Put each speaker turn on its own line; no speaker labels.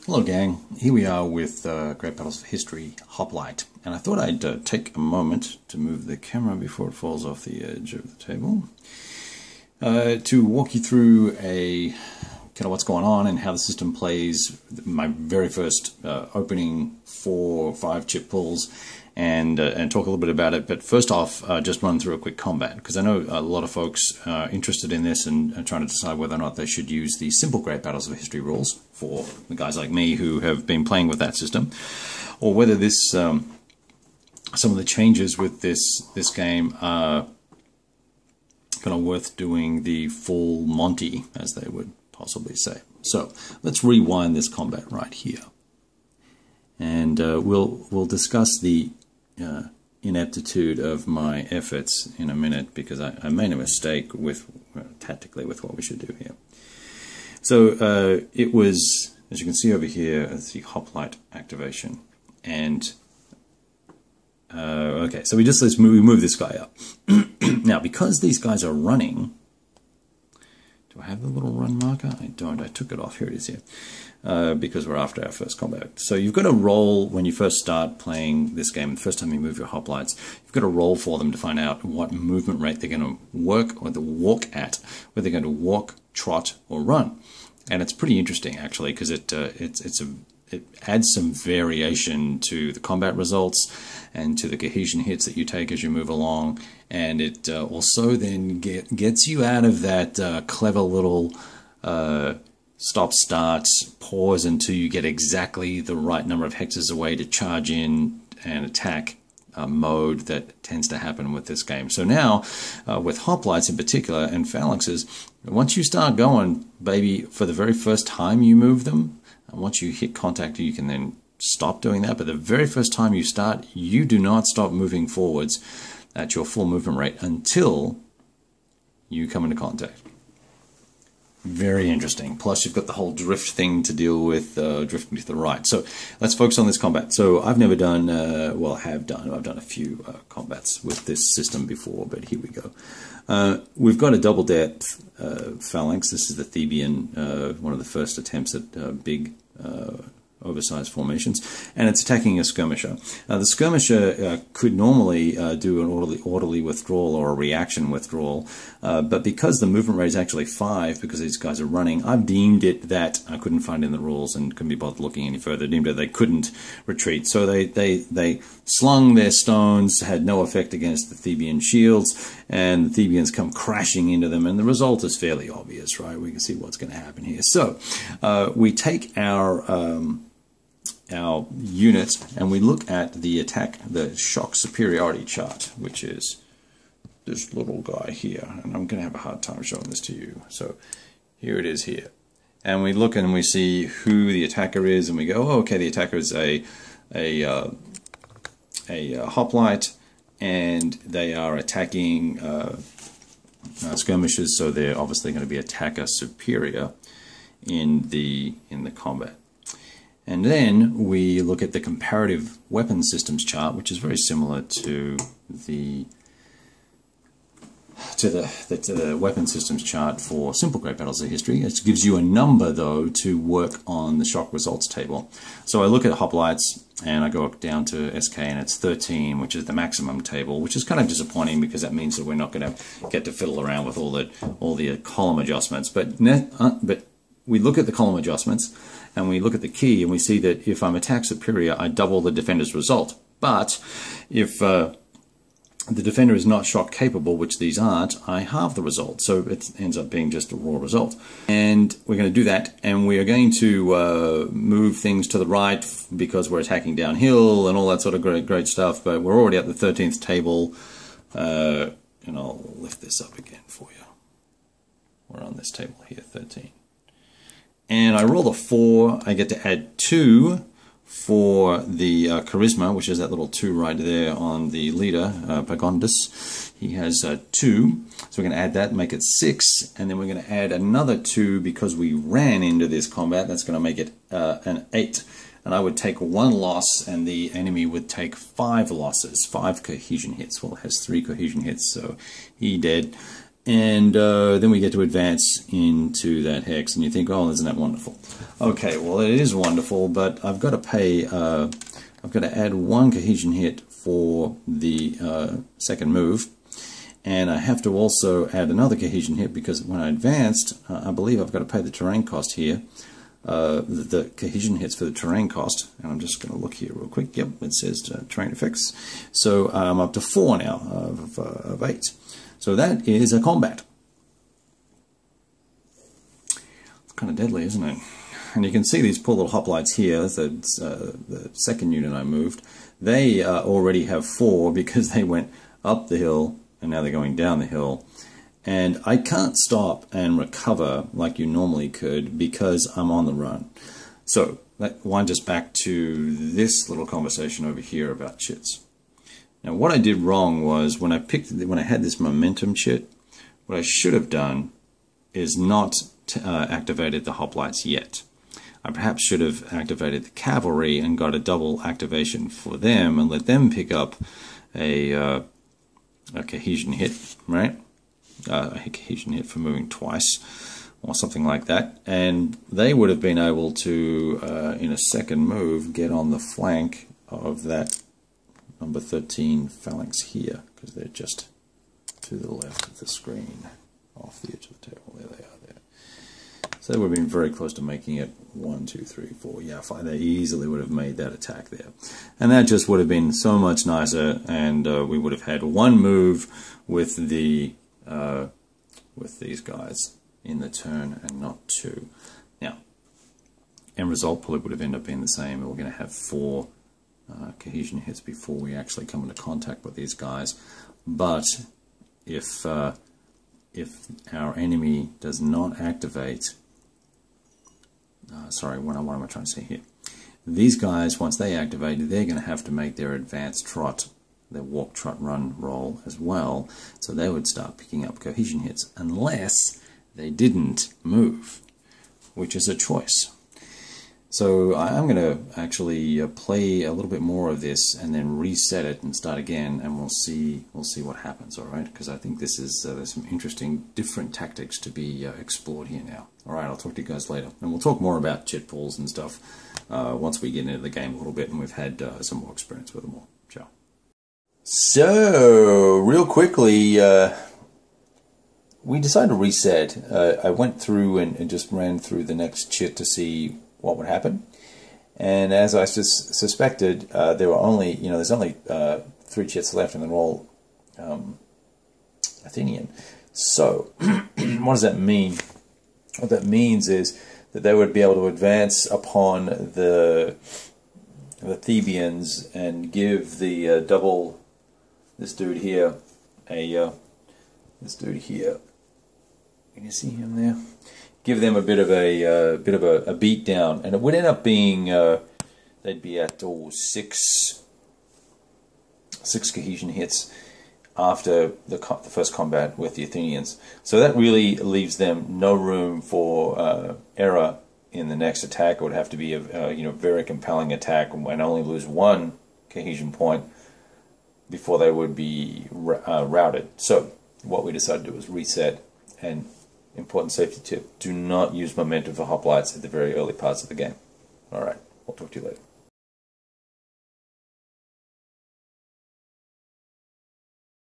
Hello gang, here we are with Great Battles of History Hoplite, and I thought I'd take a moment to move the camera before it falls off the edge of the table to walk you through a kind of what's going on and how the system plays, my very first opening 4 or 5 chip pulls, and talk a little bit about it. But first off, just run through a quick combat, because I know a lot of folks are interested in this and are trying to decide whether or not they should use the simple Great Battles of History rules for the guys like me who have been playing with that system, or whether this some of the changes with this game are kind of worth doing the full Monty, as they would possibly say. So let's rewind this combat right here, and we'll discuss the ineptitude of my efforts in a minute, because I made a mistake with tactically with what we should do here. So it was, as you can see over here, it's the Hoplite activation, and okay, so we move this guy up. Now, because these guys are running, do I have the little run marker? I don't. I took it off. Here it is here. Because we're after our first combat. So you've got to roll when you first start playing this game. The first time you move your hoplites, you've got to roll for them to find out what movement rate they're going to work or walk at, whether they're going to walk, trot, or run. And it's pretty interesting, actually, because it adds some variation to the combat results and to the cohesion hits that you take as you move along, and it also then gets you out of that clever little stop-start pause until you get exactly the right number of hexes away to charge in and attack mode that tends to happen with this game. So now, with hoplites in particular and phalanxes, once you start going, baby, for the very first time you move them, and once you hit contact, you can then stop doing that. But the very first time you start, you do not stop moving forwards at your full movement rate until you come into contact. Very interesting. Plus, you've got the whole drift thing to deal with, drifting to the right. So let's focus on this combat. So I've never done, well, I've done a few combats with this system before, but here we go. We've got a double depth phalanx. This is the Theban, one of the first attempts at big oversized formations, and it's attacking a skirmisher. The skirmisher could normally do an orderly withdrawal or a reaction withdrawal, but because the movement rate is actually 5, because these guys are running, I've deemed it that I couldn't find in the rules and couldn't be bothered looking any further. Deemed that they couldn't retreat, so they slung their stones, had no effect against the Theban shields, and the Thebans come crashing into them, and the result is fairly obvious, right? We can see what's going to happen here. So we take our unit and we look at the shock superiority chart, which is this little guy here, and I'm going to have a hard time showing this to you. So here it is here, and we look and we see who the attacker is, and we go, oh, okay, the attacker is a hoplite, and they are attacking skirmishers, so they're obviously going to be attacker superior in the combat. And then we look at the comparative weapon systems chart, which is very similar to the weapon systems chart for simple Great Battles of History. It gives you a number, though, to work on the shock results table. So I look at hoplites, and I go down to SK, and it's 13, which is the maximum table, which is kind of disappointing, because that means that we're not going to get to fiddle around with all the column adjustments. But we look at the column adjustments, and we look at the key, and we see that if I'm attack superior, I double the defender's result. But if the defender is not shock capable, which these aren't, I halve the result. So it ends up being just a raw result. And we're going to do that, and we are going to move things to the right because we're attacking downhill and all that sort of great stuff. But we're already at the 13th table, and I'll lift this up again for you. We're on this table here, 13. And I roll a 4, I get to add 2 for the charisma, which is that little 2 right there on the leader, Pagondus. He has 2, so we're going to add that, make it 6, and then we're going to add another 2 because we ran into this combat. That's going to make it an 8. And I would take 1 loss, and the enemy would take 5 losses, 5 cohesion hits. Well, it has 3 cohesion hits, so he dead. And then we get to advance into that hex, and you think, oh, isn't that wonderful? Okay, well, it is wonderful, but I've got to pay, I've got to add 1 cohesion hit for the second move, and I have to also add another cohesion hit because when I advanced, I believe I've got to pay the terrain cost here, the cohesion hits for the terrain cost, and I'm just going to look here real quick. Yep, it says terrain effects. So I'm up to 4 now of 8. So that is a combat. It's kind of deadly, isn't it? And you can see these poor little hoplites here. That's the second unit I moved. They already have 4 because they went up the hill and now they're going down the hill. And I can't stop and recover like you normally could because I'm on the run. So that winds us back to this little conversation over here about chits. Now, what I did wrong was when I had this momentum chit, what I should have done is not activated the hoplites yet. I perhaps should have activated the cavalry and got a double activation for them and let them pick up a cohesion hit, right? A cohesion hit for moving twice or something like that, and they would have been able to, in a second move, get on the flank of that number 13 phalanx here, because they're just to the left of the screen, off the edge of the table. There they are there. So they would have been very close to making it 1, 2, 3, 4, yeah, 5. They easily would have made that attack there. And that just would have been so much nicer, and we would have had 1 move with the with these guys in the turn and not 2. Now, end result probably would have ended up being the same. We're going to have 4 cohesion hits before we actually come into contact with these guys. But if our enemy does not activate, sorry, what am I trying to say here? These guys, once they activate, they're going to have to make their advanced trot, their walk, trot, run, roll as well. So they would start picking up cohesion hits unless they didn't move, which is a choice. So I'm going to actually play a little bit more of this and then reset it and start again, and we'll see what happens. All right, because I think this is there's some interesting different tactics to be explored here now. All right, I'll talk to you guys later, and we'll talk more about chit pools and stuff once we get into the game a little bit and we've had some more experience with them all. Ciao. So real quickly, we decided to reset. I went through and just ran through the next chit to see what would happen, and as I suspected, there were only, there's only 3 chits left, and they're all Athenian. So what does that mean? What that means is that they would be able to advance upon the Thebans and give the this dude here can you see him there? Give them a bit of a beat down, and it would end up being they'd be at 6 cohesion hits after the first combat with the Athenians. So that really leaves them no room for error in the next attack. It would have to be a very compelling attack and only lose 1 cohesion point before they would be routed. So what we decided to do was reset. And important safety tip: do not use momentum for hoplites at the very early parts of the game. All right, I'll talk to you later.